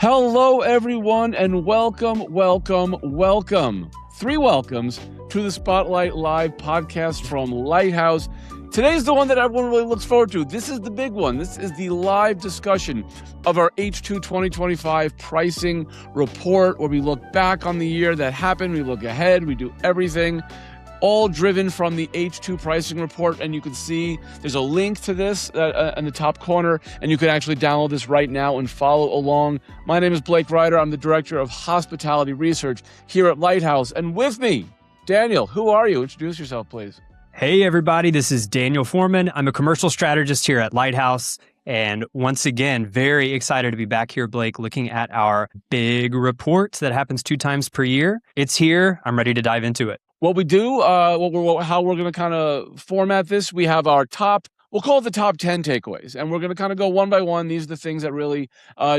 Hello, everyone, and welcome. Three welcomes to the Spotlight Live podcast from Lighthouse. Today's the one that everyone really looks forward to. This is the big one. This is the live discussion of our H2 2025 pricing report, where we look back on the year that happened, we look ahead, we do everything, all driven from the H2 pricing report. And you can see there's a link to this in the top corner, and you can actually download this right now and follow along. My name is Blake Reiter. I'm the Director of Hospitality Research here at Lighthouse. And with me, Daniel, who are you? Introduce yourself, please. Hey, everybody. This is Daniel Foreman. I'm a commercial strategist here at Lighthouse. And once again, very excited to be back here, Blake, looking at our big report that happens 2 times per year. It's here. I'm ready to dive into it. What we do, how we're going to kind of format this, we have our we'll call it the top 10 takeaways. And we're going to kind of go one by one. These are the things that really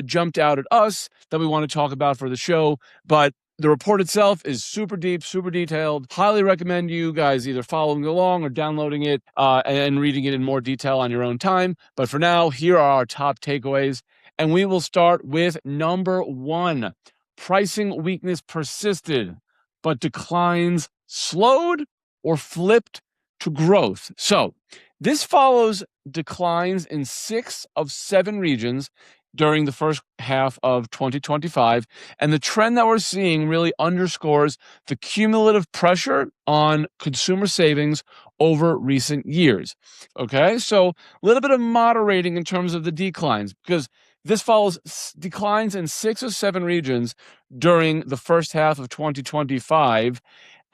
jumped out at us that we want to talk about for the show. But the report itself is super deep, super detailed. Highly recommend you guys either following along or downloading it and reading it in more detail on your own time. But for now, here are our top takeaways. And we will start with number 1. Pricing weakness persisted, but declines slowed or flipped to growth. So this follows declines in 6 of 7 regions during the first half of 2025. And the trend that we're seeing really underscores the cumulative pressure on consumer savings over recent years. Okay, so a little bit of moderating in terms of the declines, because this follows declines in 6 or 7 regions during the first half of 2025.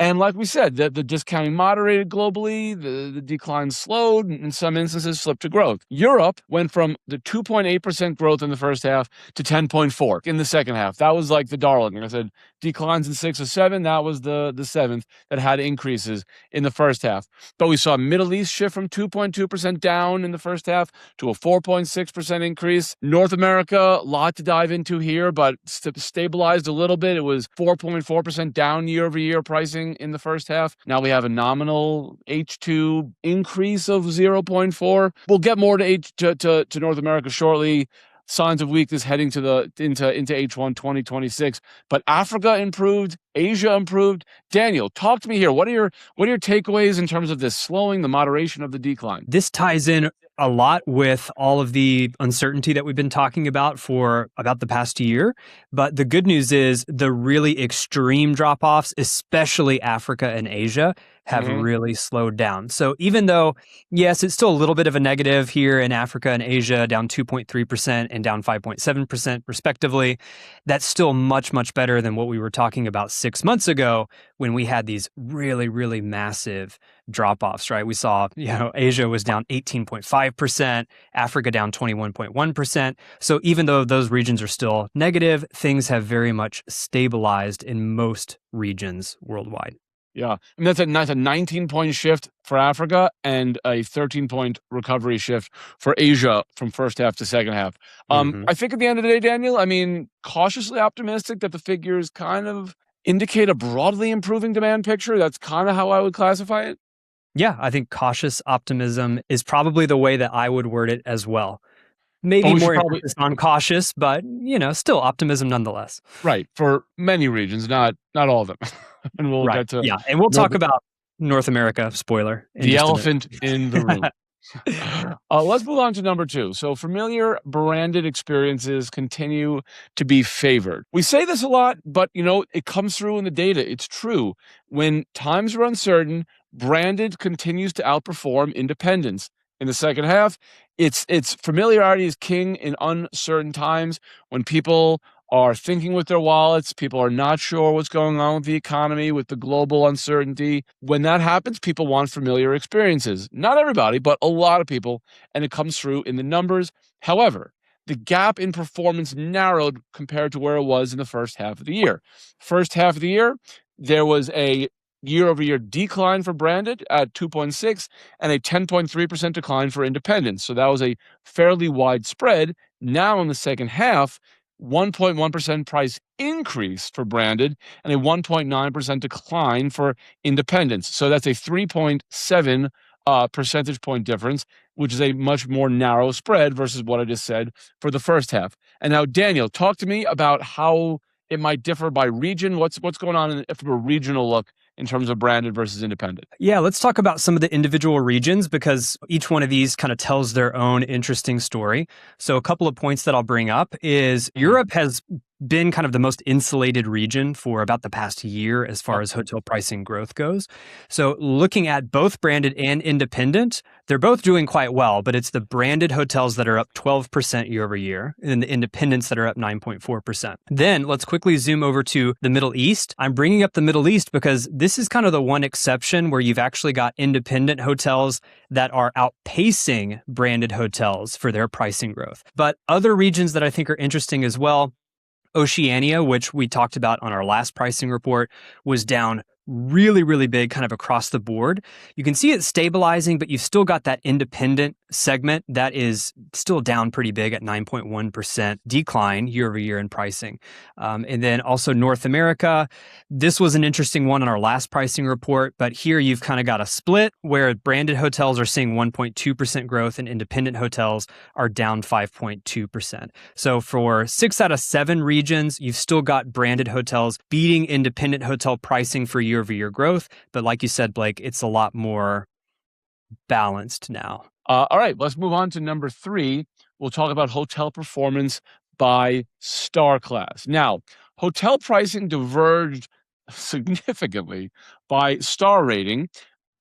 And like we said, the discounting moderated globally, the decline slowed, and in some instances slipped to growth. Europe went from the 2.8% growth in the first half to 10.4% in the second half. That was like the darling. Like I said, declines in 6 or 7, that was the 7th that had increases in the first half. But we saw Middle East shift from 2.2% down in the first half to a 4.6% increase. North America, a lot to dive into here, but stabilized a little bit. It was 4.4% down year over year pricing in the first half. Now we have a nominal H2 increase of 0.4. We'll get more to North America shortly. Signs of weakness heading into H1 2026. But Africa improved, Asia improved. Daniel, talk to me here. What are your takeaways in terms of this slowing, the moderation of the decline? This ties in a lot with all of the uncertainty that we've been talking about for about the past year. But the good news is the really extreme drop-offs, especially Africa and Asia, have really slowed down. So even though, yes, it's still a little bit of a negative here in Africa and Asia, down 2.3% and down 5.7% respectively, that's still much, much better than what we were talking about 6 months ago when we had these really, really massive drop-offs, right? We saw, Asia was down 18.5%, Africa down 21.1%. So even though those regions are still negative, things have very much stabilized in most regions worldwide. Yeah, I mean, that's a 19-point shift for Africa and a 13-point recovery shift for Asia from first half to second half. I think at the end of the day, Daniel, I mean, cautiously optimistic that the figures kind of indicate a broadly improving demand picture. That's kind of how I would classify it. Yeah, I think cautious optimism is probably the way that I would word it as well. Maybe more emphasis on cautious, but, still optimism nonetheless. Right, for many regions, not all of them. And we'll get to and we'll talk about North America, spoiler. The elephant in the room. Let's move on to number 2. So familiar branded experiences continue to be favored. We say this a lot, but it comes through in the data. It's true. When times are uncertain, branded continues to outperform independence. In the second half, it's familiarity is king in uncertain times. When people are thinking with their wallets, people are not sure what's going on with the economy, with the global uncertainty. When that happens, people want familiar experiences. Not everybody, but a lot of people, and it comes through in the numbers. However, the gap in performance narrowed compared to where it was in the first half of the year. First half of the year, there was a year-over-year decline for branded at 2.6 and a 10.3% decline for independents. So that was a fairly wide spread. Now in the second half, 1.1% price increase for branded and a 1.9% decline for independents. So that's a 3.7 percentage point difference. which is a much more narrow spread versus what I just said for the first half. And now, Daniel, talk to me about how it might differ by region. What's going on from a regional look in terms of branded versus independent? Yeah, let's talk about some of the individual regions because each one of these kind of tells their own interesting story. So a couple of points that I'll bring up is Europe has been kind of the most insulated region for about the past year as far as hotel pricing growth goes. So looking at both branded and independent, they're both doing quite well, but it's the branded hotels that are up 12% year over year and the independents that are up 9.4%. Then let's quickly zoom over to the Middle East. I'm bringing up the Middle East because this is kind of the one exception where you've actually got independent hotels that are outpacing branded hotels for their pricing growth. But other regions that I think are interesting as well, Oceania, which we talked about on our last pricing report, was down really, really big kind of across the board. You can see it stabilizing, but you've still got that independent segment that is still down pretty big at 9.1% decline year over year in pricing. And then also North America, this was an interesting one on our last pricing report, but here you've kind of got a split where branded hotels are seeing 1.2% growth and independent hotels are down 5.2%. So for 6 out of 7 regions, you've still got branded hotels beating independent hotel pricing for year-over-year growth. But like you said, Blake, it's a lot more balanced now. All right, let's move on to number 3. We'll talk about hotel performance by star class. Now, hotel pricing diverged significantly by star rating.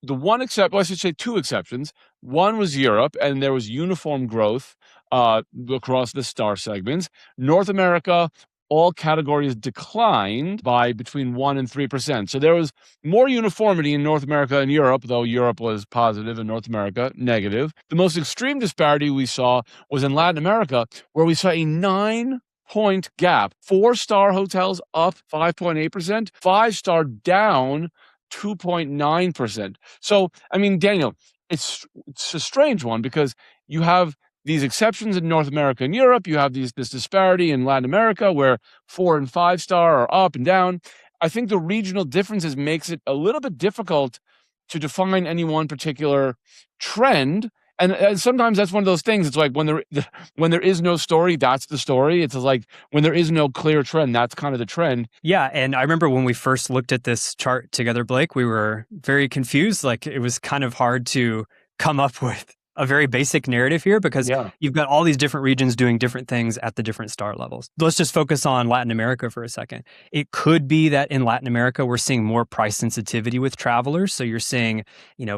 The one I should say 2 exceptions. One was Europe, and there was uniform growth across the star segments. North America, all categories declined by between 1 and 3%. So there was more uniformity in North America and Europe, though Europe was positive and North America negative. The most extreme disparity we saw was in Latin America, where we saw a 9-point gap. 4-star hotels up 5.8%, 5-star down 2.9%. So, I mean, Daniel, it's a strange one because you have these exceptions in North America and Europe. You have this disparity in Latin America where 4 and 5-star are up and down. I think the regional differences makes it a little bit difficult to define any one particular trend. And sometimes that's one of those things. It's like when there is no story, that's the story. It's like when there is no clear trend, that's kind of the trend. Yeah, and I remember when we first looked at this chart together, Blake, we were very confused. Like it was kind of hard to come up with a very basic narrative here because you've got all these different regions doing different things at the different star levels. Let's just focus on Latin America for a second. It could be that in Latin America, we're seeing more price sensitivity with travelers. So you're seeing,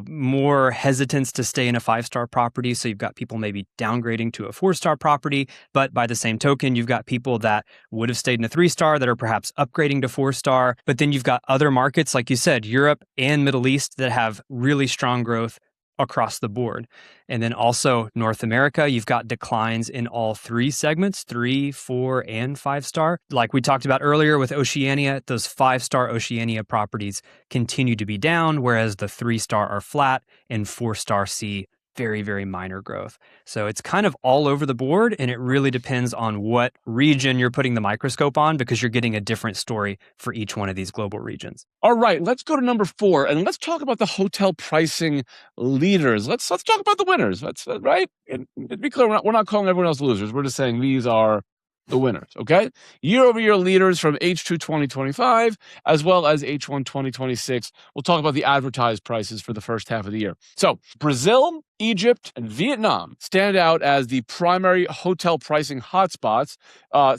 more hesitance to stay in a 5-star property. So you've got people maybe downgrading to a 4-star property. But by the same token, you've got people that would have stayed in a 3-star that are perhaps upgrading to 4-star. But then you've got other markets, like you said, Europe and Middle East that have really strong growth across the board. And then also North America, you've got declines in all 3 segments, 3, 4, and 5-star. Like we talked about earlier with Oceania, those 5-star Oceania properties continue to be down, whereas the 3-star are flat and 4-star see very, very minor growth. So it's kind of all over the board, and it really depends on what region you're putting the microscope on because you're getting a different story for each one of these global regions. All right, let's go to number 4, and let's talk about the hotel pricing leaders. Let's talk about the winners. That's right. And to be clear, we're not calling everyone else losers. We're just saying these are the winners, okay? Year-over-year leaders from H2 2025 as well as H1 2026. We'll talk about the advertised prices for the first half of the year. So Brazil, Egypt, and Vietnam stand out as the primary hotel pricing hotspots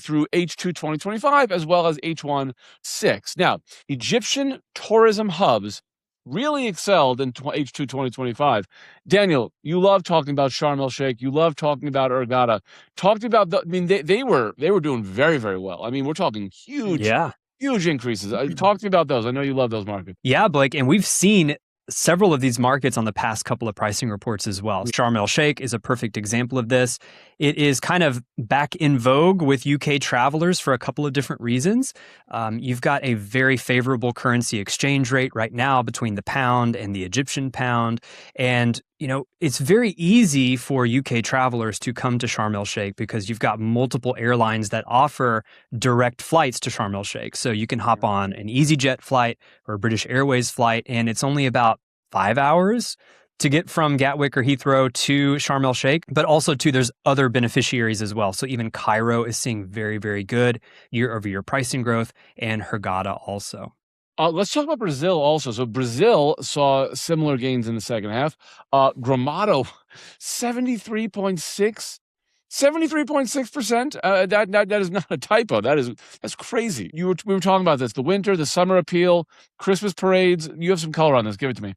through H2 2025 as well as H1 6. Now, Egyptian tourism hubs really excelled in H2 2025. Daniel, you love talking about Sharm el Sheikh. You love talking about Hurghada. Talking about they were doing very, very well. I mean, we're talking huge increases. Talk to me about those. I know you love those markets. Yeah, Blake, and we've seen several of these markets on the past couple of pricing reports as well. Sharm el Sheikh is a perfect example of this. It is kind of back in vogue with UK travelers for a couple of different reasons. You've got a very favorable currency exchange rate right now between the pound and the Egyptian pound. And, it's very easy for UK travelers to come to Sharm el Sheikh because you've got multiple airlines that offer direct flights to Sharm el Sheikh. So you can hop on an EasyJet flight or a British Airways flight, and it's only about 5 hours to get from Gatwick or Heathrow to Sharm el Sheikh, but also too, there's other beneficiaries as well. So even Cairo is seeing very, very good year-over-year pricing growth, and Hurghada also. Let's talk about Brazil also. So Brazil saw similar gains in the second half. Gramado, 73.6. 73.6%. That is not a typo. That's crazy. We were talking about this. The winter, the summer appeal, Christmas parades. You have some color on this. Give it to me.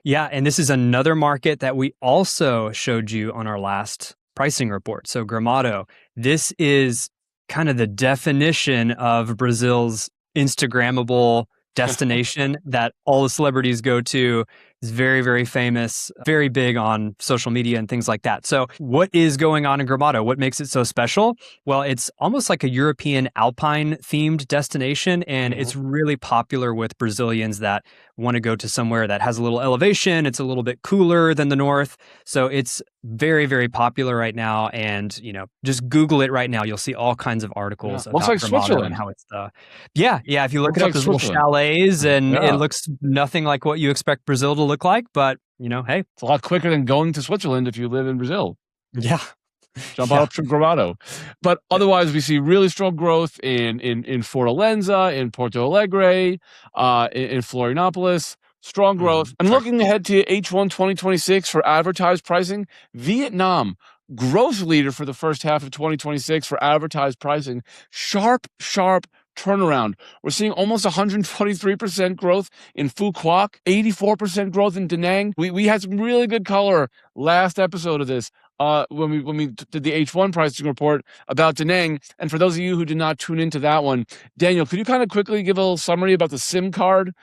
Yeah, and this is another market that we also showed you on our last pricing report. So Gramado, this is kind of the definition of Brazil's Instagrammable destination that all the celebrities go to. Is very, very famous, very big on social media and things like that. So what is going on in Gramado? What makes it so special? Well, it's almost like a European alpine themed destination, and it's really popular with Brazilians that want to go to somewhere that has a little elevation. It's a little bit cooler than the north. So it's very, very popular right now. And, just Google it right now. You'll see all kinds of articles Looks about like Gramado Switzerland. and how it's yeah. If you look Looks it up, like there's little Switzerland. chalets and Yeah. it looks nothing like what you expect Brazil to look like. But, hey. It's a lot quicker than going to Switzerland if you live in Brazil. Yeah. Jump on up to Gramado. But otherwise, we see really strong growth in Fortaleza, in Porto Alegre, in Florianopolis. Strong growth. And looking ahead to H1 2026 for advertised pricing, Vietnam, growth leader for the first half of 2026 for advertised pricing. Sharp turnaround. We're seeing almost 123% growth in Phu Quoc, 84% growth in Da Nang. We had some really good color last episode of this when we did the H1 pricing report about Da Nang. And for those of you who did not tune into that one, Daniel, could you kind of quickly give a little summary about the SIM card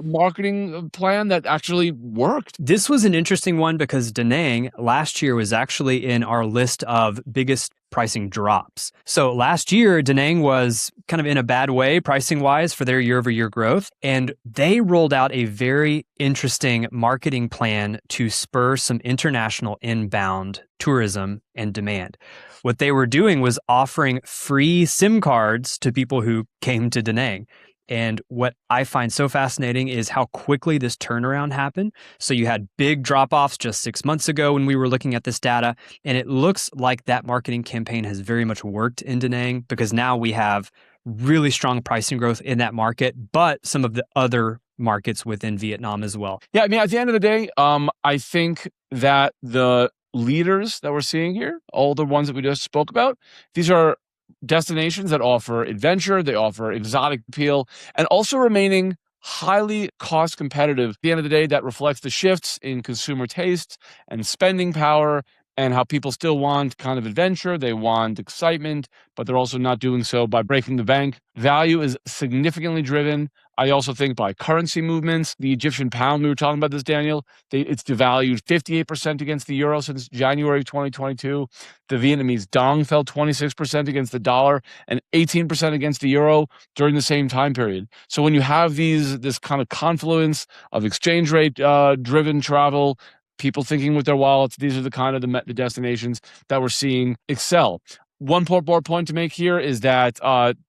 marketing plan that actually worked? This was an interesting one because Da Nang last year was actually in our list of biggest pricing drops. So last year, Da Nang was kind of in a bad way pricing wise for their year-over-year growth. And they rolled out a very interesting marketing plan to spur some international inbound tourism and demand. What they were doing was offering free SIM cards to people who came to Da Nang. And what I find so fascinating is how quickly this turnaround happened. So you had big drop-offs just 6 months ago when we were looking at this data, and it looks like that marketing campaign has very much worked in Da Nang because now we have really strong pricing growth in that market, but some of the other markets within Vietnam as well. Yeah, I mean, at the end of the day, I think that the leaders that we're seeing here, all the ones that we just spoke about, these are destinations that offer adventure, they offer exotic appeal, and also remaining highly cost competitive. At the end of the day, that reflects the shifts in consumer tastes and spending power and how people still want kind of adventure. They want excitement, but they're also not doing so by breaking the bank. Value is significantly driven, I also think, by currency movements. The Egyptian pound, we were talking about this, Daniel, it's devalued 58% against the euro since January of 2022. The Vietnamese dong fell 26% against the dollar and 18% against the euro during the same time period. So when you have this kind of confluence of exchange rate driven travel, people thinking with their wallets, these are the kind of the destinations that we're seeing excel. One more point to make here is that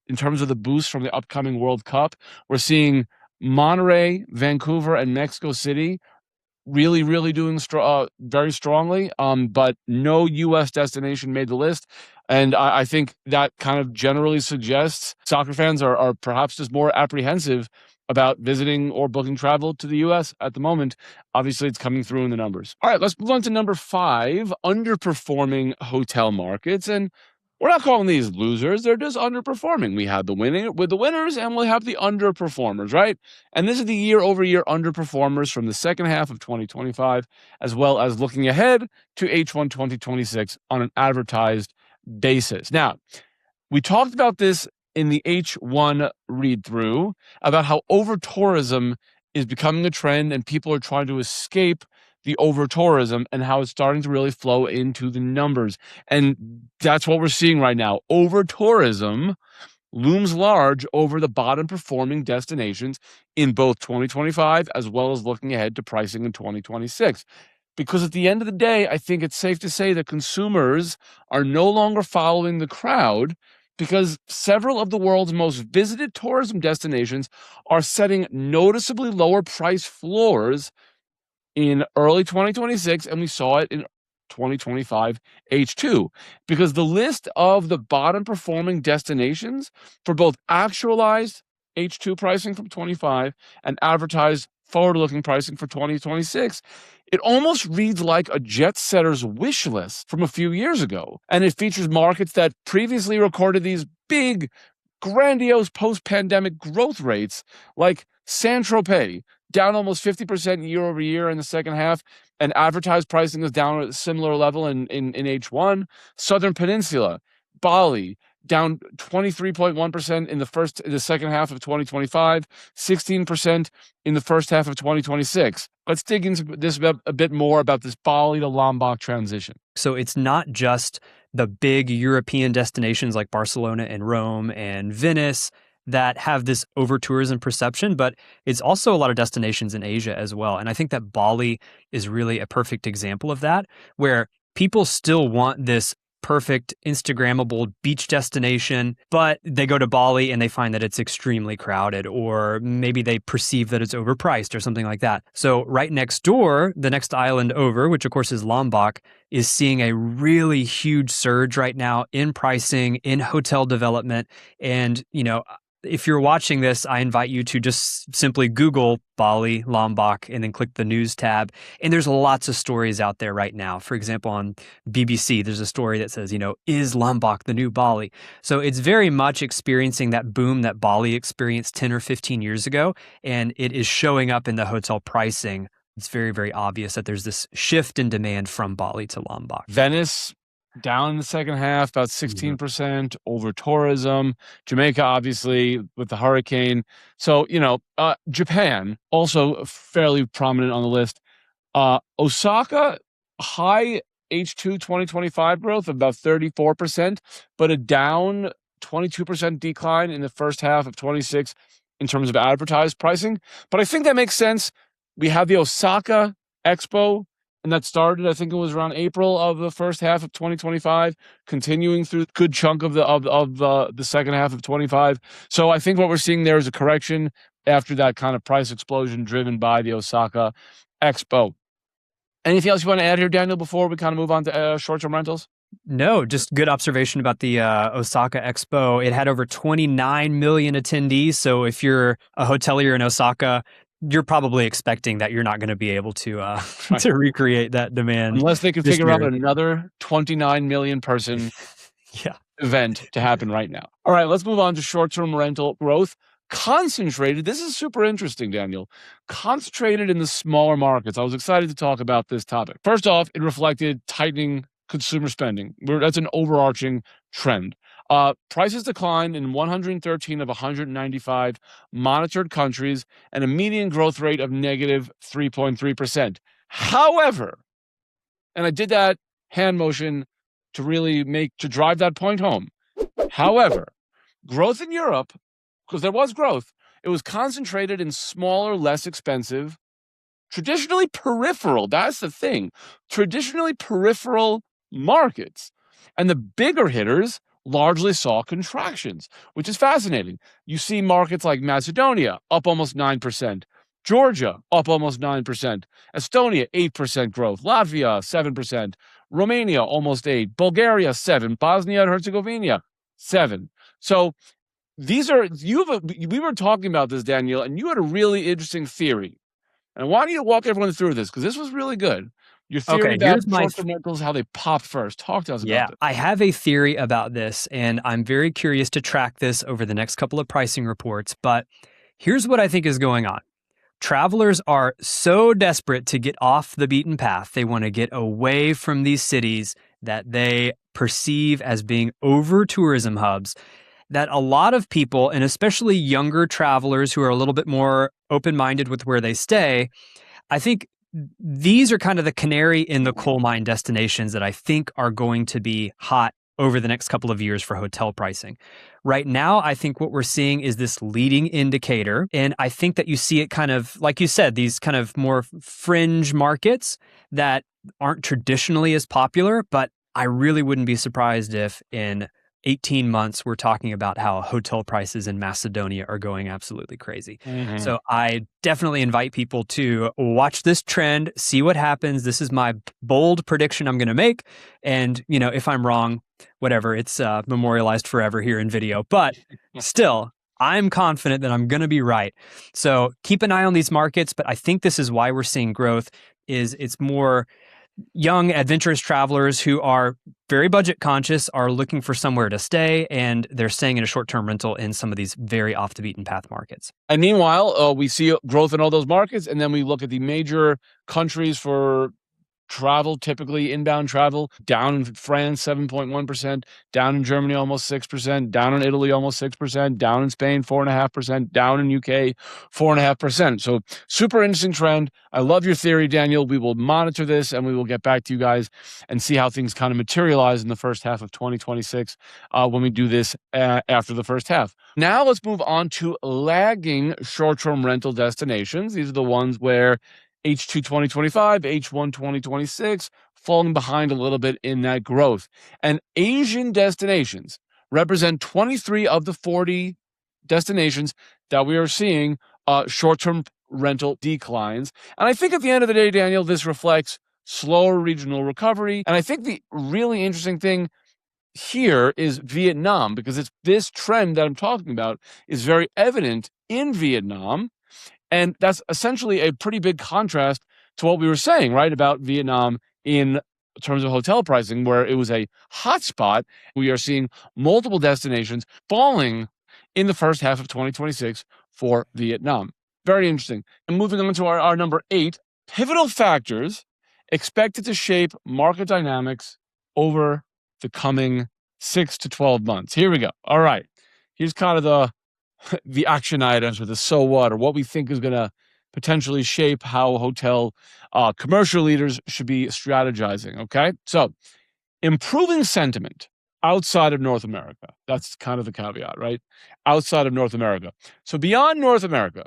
in terms of the boost from the upcoming World Cup, we're seeing Monterey, Vancouver, and Mexico City really doing very strongly, but no U.S. destination made the list. And I think that kind of generally suggests soccer fans are perhaps just more apprehensive about visiting or booking travel to the U.S. at the moment. Obviously, it's coming through in the numbers. All right, let's move on to number 5, underperforming hotel markets. And we're not calling these losers. They're just underperforming. We have the winners and we'll have the underperformers, right? And this is the year-over-year underperformers from the second half of 2025, as well as looking ahead to H1 2026 on an advertised basis. Now, we talked about this in the H1 read-through about how over-tourism is becoming a trend and people are trying to escape the over-tourism and how it's starting to really flow into the numbers. And that's what we're seeing right now. Over-tourism looms large over the bottom-performing destinations in both 2025 as well as looking ahead to pricing in 2026. Because at the end of the day, I think it's safe to say that consumers are no longer following the crowd because several of the world's most visited tourism destinations are setting noticeably lower price floors in early 2026, and we saw it in 2025 H2, because the list of the bottom performing destinations for both actualized H2 pricing from 25 and advertised forward-looking pricing for 2026, it almost reads like a jet setter's wish list from a few years ago. And it features markets that previously recorded these big, grandiose post-pandemic growth rates, like Saint Tropez, down almost 50% year over year in the second half, and advertised pricing is down at a similar level in H1. Southern Peninsula, Bali, down 23.1% in the second half of 2025, 16% in the first half of 2026. Let's dig into this a bit more about this Bali to Lombok transition. So it's not just the big European destinations like Barcelona and Rome and Venice that have this over-tourism perception, but it's also a lot of destinations in Asia as well. And I think that Bali is really a perfect example of that, where people still want this perfect Instagrammable beach destination, but they go to Bali and they find that it's extremely crowded, or maybe they perceive that it's overpriced or something like that. So right next door, the next island over, which of course is Lombok, is seeing a really huge surge right now in pricing, in hotel development. And, if you're watching this, I invite you to just simply Google Bali, Lombok, and then click the news tab. And there's lots of stories out there right now. For example, on BBC, there's a story that says, is Lombok the new Bali? So it's very much experiencing that boom that Bali experienced 10 or 15 years ago. And it is showing up in the hotel pricing. It's very, very obvious that there's this shift in demand from Bali to Lombok. Venice, down in the second half, about 16%, over tourism. Jamaica, obviously, with the hurricane. So, Japan, also fairly prominent on the list. Osaka, high H2 2025 growth of about 34%, but a down 22% decline in the first half of 26 in terms of advertised pricing. But I think that makes sense. We have the Osaka Expo, and that started, I think it was around April of the first half of 2025, continuing through a good chunk of the second half of 25. So I think what we're seeing there is a correction after that kind of price explosion driven by the Osaka Expo. Anything else you want to add here, Daniel, before we kind of move on to short-term rentals? No, just good observation about the Osaka Expo. It had over 29 million attendees. So if you're a hotelier in Osaka, you're probably expecting that you're not going to be able to Right. to recreate that demand. Unless they can this figure out year. another 29 million person Yeah. event to happen right now. All right, let's move on to short-term rental growth. Concentrated, this is super interesting, Daniel. Concentrated in the smaller markets. I was excited to talk about this topic. First off, it reflected tightening consumer spending. That's an overarching trend. Prices declined in 113 of 195 monitored countries, and a median growth rate of negative 3.3%. However, and I did that hand motion to drive that point home. However, growth in Europe, because there was growth, it was concentrated in smaller, less expensive, traditionally peripheral, that's the thing, traditionally peripheral markets. And the bigger hitters largely saw contractions, which is fascinating. You see markets like Macedonia up almost 9%, Georgia up almost 9%, Estonia 8% growth, Latvia 7%, Romania almost 8%, Bulgaria 7%, Bosnia and Herzegovina 7%. So we were talking about this, Daniel, and you had a really interesting theory. And I want you to walk everyone through this because this was really good. Your theory about short-term rentals, how they popped first. Talk to us about this. I have a theory about this, and I'm very curious to track this over the next couple of pricing reports. But here's what I think is going on. Travelers are so desperate to get off the beaten path. They want to get away from these cities that they perceive as being over-tourism hubs, that a lot of people, and especially younger travelers who are a little bit more open-minded with where they stay, I think these are kind of the canary in the coal mine destinations that I think are going to be hot over the next couple of years for hotel pricing. Right now, I think what we're seeing is this leading indicator. And I think that you see it kind of, like you said, these kind of more fringe markets that aren't traditionally as popular, but I really wouldn't be surprised if in 18 months, we're talking about how hotel prices in Macedonia are going absolutely crazy. Mhm. So I definitely invite people to watch this trend, see what happens. This is my bold prediction I'm going to make. And, if I'm wrong, whatever, it's memorialized forever here in video. But still, I'm confident that I'm going to be right. So keep an eye on these markets. But I think this is why we're seeing growth. It's more young adventurous travelers who are very budget conscious, are looking for somewhere to stay, and they're staying in a short-term rental in some of these very off the beaten path markets. And meanwhile, we see growth in all those markets, and then we look at the major countries for travel, typically inbound travel, down in France 7.1%, down in Germany almost 6%, down in Italy almost 6%, down in Spain 4.5%, down in UK 4.5%. So super interesting trend. I love your theory, Daniel. We will monitor this and we will get back to you guys and see how things kind of materialize in the first half of 2026 when we do this after the first half. Now let's move on to lagging short-term rental destinations. These are the ones where H2 2025, H1 2026, falling behind a little bit in that growth. And Asian destinations represent 23 of the 40 destinations that we are seeing short-term rental declines. And I think at the end of the day, Daniel, this reflects slower regional recovery. And I think the really interesting thing here is Vietnam, because it's this trend that I'm talking about is very evident in Vietnam. And that's essentially a pretty big contrast to what we were saying, right, about Vietnam in terms of hotel pricing, where it was a hotspot. We are seeing multiple destinations falling in the first half of 2026 for Vietnam. Very interesting. And moving on to our number 8, pivotal factors expected to shape market dynamics over the coming 6 to 12 months. Here we go. All right. Here's kind of the action items, or the so what, or what we think is going to potentially shape how hotel commercial leaders should be strategizing. Okay. So improving sentiment outside of North America. That's kind of the caveat, right? Outside of North America. So beyond North America,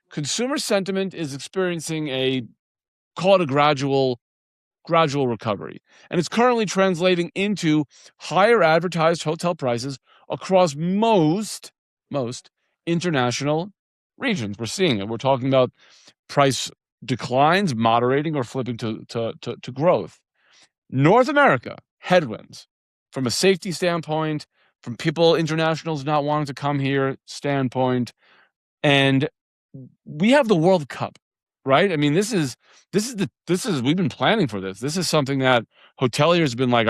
consumer sentiment is experiencing call it a gradual recovery. And it's currently translating into higher advertised hotel prices across most international regions. We're seeing it. We're talking about price declines moderating or flipping to growth. North America, headwinds from a safety standpoint, from internationals not wanting to come here standpoint. And we have the World Cup, right? I mean, this is we've been planning for this. This is something that hoteliers have been like,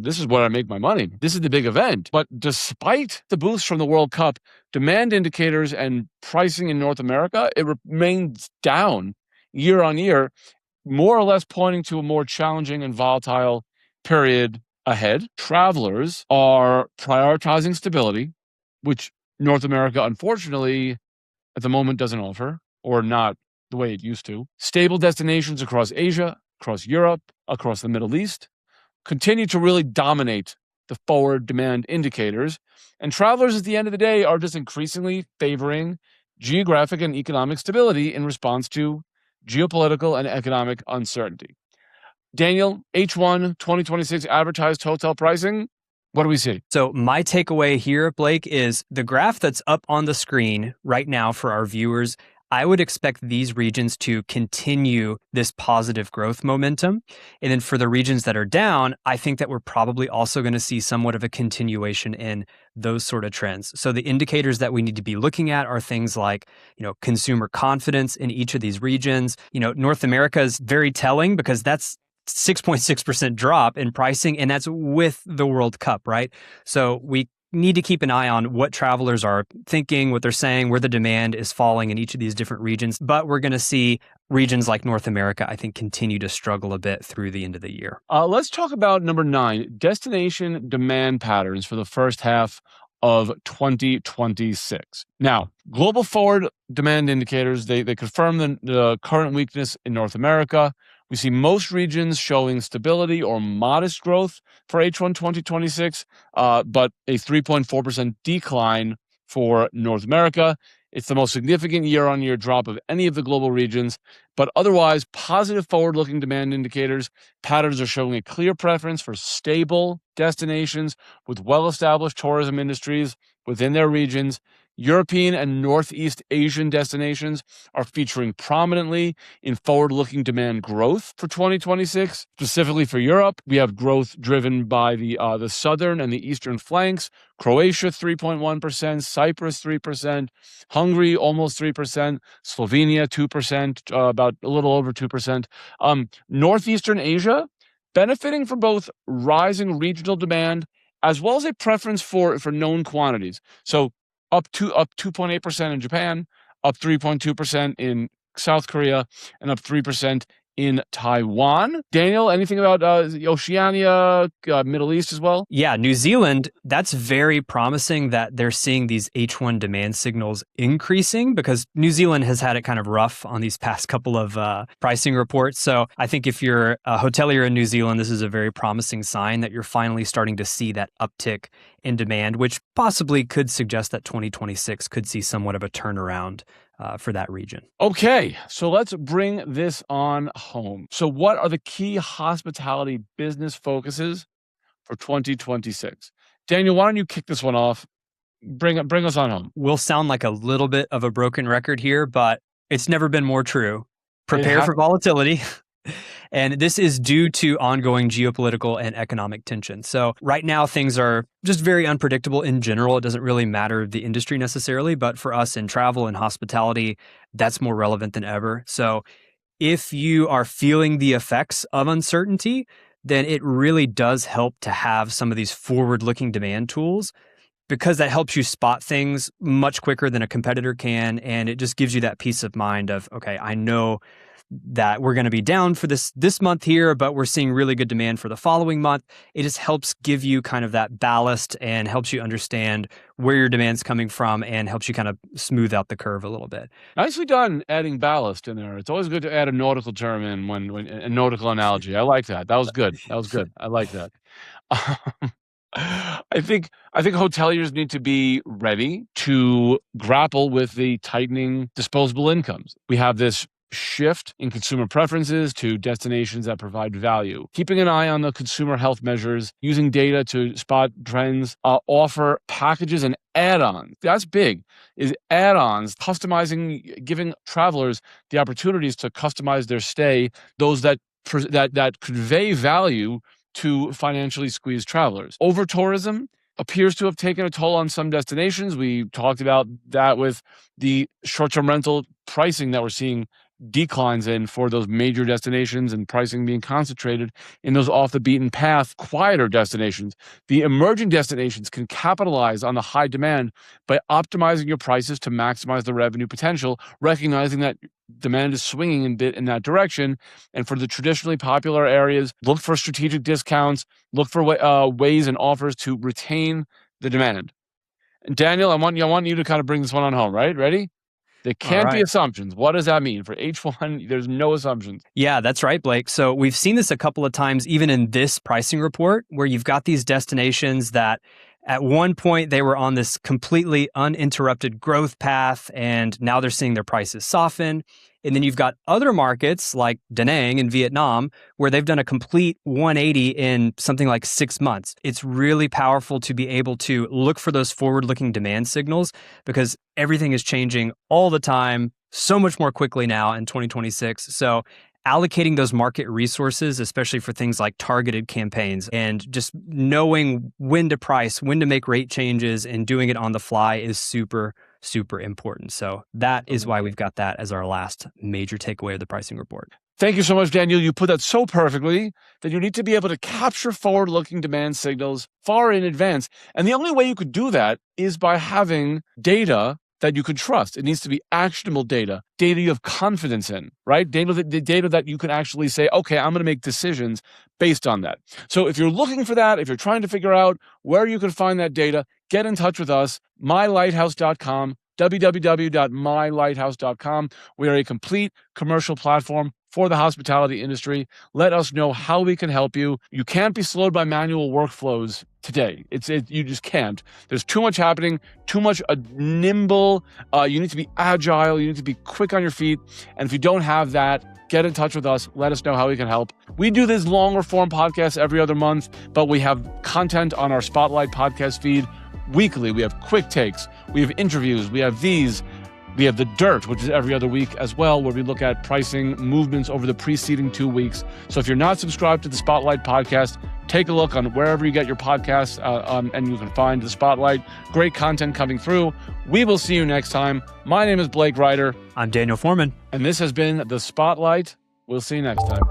this is what I make my money. This is the big event. But despite the boost from the World Cup, demand indicators and pricing in North America, it remains down year on year, more or less pointing to a more challenging and volatile period ahead. Travelers are prioritizing stability, which North America, unfortunately, at the moment doesn't offer, or not the way it used to. Stable destinations across Asia, across Europe, across the Middle East continue to really dominate the forward demand indicators. And travelers at the end of the day are just increasingly favoring geographic and economic stability in response to geopolitical and economic uncertainty. Daniel, H1 2026 advertised hotel pricing. What do we see? So my takeaway here, Blake, is the graph that's up on the screen right now for our viewers. I would expect these regions to continue this positive growth momentum. And then for the regions that are down, I think that we're probably also going to see somewhat of a continuation in those sort of trends. So the indicators that we need to be looking at are things like, consumer confidence in each of these regions. North America is very telling because that's 6.6% drop in pricing, and that's with the World Cup, right? So we need to keep an eye on what travelers are thinking, what they're saying, where the demand is falling in each of these different regions. But we're going to see regions like North America, I think, continue to struggle a bit through the end of the year. Let's talk about number 9, destination demand patterns for the first half of 2026. Now, global forward demand indicators, they confirm the current weakness in North America. We see most regions showing stability or modest growth for H1 2026, but a 3.4% decline for North America. It's the most significant year-on-year drop of any of the global regions, but otherwise positive forward-looking demand indicators. Patterns are showing a clear preference for stable destinations with well-established tourism industries within their regions. European and Northeast Asian destinations are featuring prominently in forward-looking demand growth for 2026. Specifically for Europe, we have growth driven by the southern and the eastern flanks. Croatia 3.1%, Cyprus 3%, Hungary almost 3%, Slovenia 2%, about a little over 2%. Northeastern Asia benefiting from both rising regional demand as well as a preference for known quantities. So up 2.8% in Japan, up 3.2% in South Korea, and up 3% in Taiwan. Daniel, anything about Oceania, Middle East as well? Yeah, New Zealand, that's very promising that they're seeing these H1 demand signals increasing, because New Zealand has had it kind of rough on these past couple of pricing reports. So I think if you're a hotelier in New Zealand, this is a very promising sign that you're finally starting to see that uptick in demand, which possibly could suggest that 2026 could see somewhat of a turnaround for that region. Okay, so let's bring this on home. So what are the key hospitality business focuses for 2026? Daniel, why don't you kick this one off? Bring us on home. We'll sound like a little bit of a broken record here, but it's never been more true. Prepare for volatility. And this is due to ongoing geopolitical and economic tension. So right now, things are just very unpredictable in general. It doesn't really matter the industry necessarily, but for us in travel and hospitality, that's more relevant than ever. So if you are feeling the effects of uncertainty, then it really does help to have some of these forward-looking demand tools, because that helps you spot things much quicker than a competitor can. And it just gives you that peace of mind of, okay, I know that we're going to be down for this month here, but we're seeing really good demand for the following month. It just helps give you kind of that ballast and helps you understand where your demand's coming from and helps you kind of smooth out the curve a little bit. Nicely done adding ballast in there. It's always good to add a nautical term in when a nautical analogy. I like that. That was good. That was good. I like that. I think hoteliers need to be ready to grapple with the tightening disposable incomes. We have this shift in consumer preferences to destinations that provide value. Keeping an eye on the consumer health measures, using data to spot trends, offer packages and add-ons. That's big, is add-ons, customizing, giving travelers the opportunities to customize their stay, those that convey value to financially squeezed travelers. Over-tourism appears to have taken a toll on some destinations. We talked about that with the short-term rental pricing that we're seeing declines in for those major destinations, and pricing being concentrated in those off the beaten path, quieter destinations. The emerging destinations can capitalize on the high demand by optimizing your prices to maximize the revenue potential, recognizing that demand is swinging a bit in that direction. And for the traditionally popular areas, look for strategic discounts, look for ways and offers to retain the demand. And Daniel, I want you to kind of bring this one on home, right? Ready? There can't be assumptions. What does that mean? For H1, there's no assumptions. Yeah, that's right, Blake. So we've seen this a couple of times, even in this pricing report, where you've got these destinations that at one point they were on this completely uninterrupted growth path, and now they're seeing their prices soften. And then you've got other markets like Da Nang in Vietnam, where they've done a complete 180 in something like 6 months. It's really powerful to be able to look for those forward-looking demand signals, because everything is changing all the time, so much more quickly now in 2026. So allocating those market resources, especially for things like targeted campaigns, and just knowing when to price, when to make rate changes, and doing it on the fly is super important. So that is why we've got that as our last major takeaway of the pricing report. Thank you so much, Daniel. You put that so perfectly, that you need to be able to capture forward-looking demand signals far in advance. And the only way you could do that is by having data that you can trust. It needs to be actionable data you have confidence in, right? The data that you can actually say, okay, I'm going to make decisions based on that. So if you're looking for that, if you're trying to figure out where you can find that data, get in touch with us, mylighthouse.com, www.mylighthouse.com. We are a complete commercial platform for the hospitality industry. Let us know how we can help you. You can't be slowed by manual workflows today. You just can't. There's too much happening, too much nimble. You need to be agile. You need to be quick on your feet. And if you don't have that, get in touch with us. Let us know how we can help. We do this longer form podcast every other month, but we have content on our Spotlight podcast feed weekly. We have quick takes. We have interviews. We have these. We have The Dirt, which is every other week as well, where we look at pricing movements over the preceding 2 weeks. So if you're not subscribed to the Spotlight podcast, take a look on wherever you get your podcasts, and you can find the Spotlight. Great content coming through. We will see you next time. My name is Blake Reiter. I'm Daniel Foreman. And this has been the Spotlight. We'll see you next time.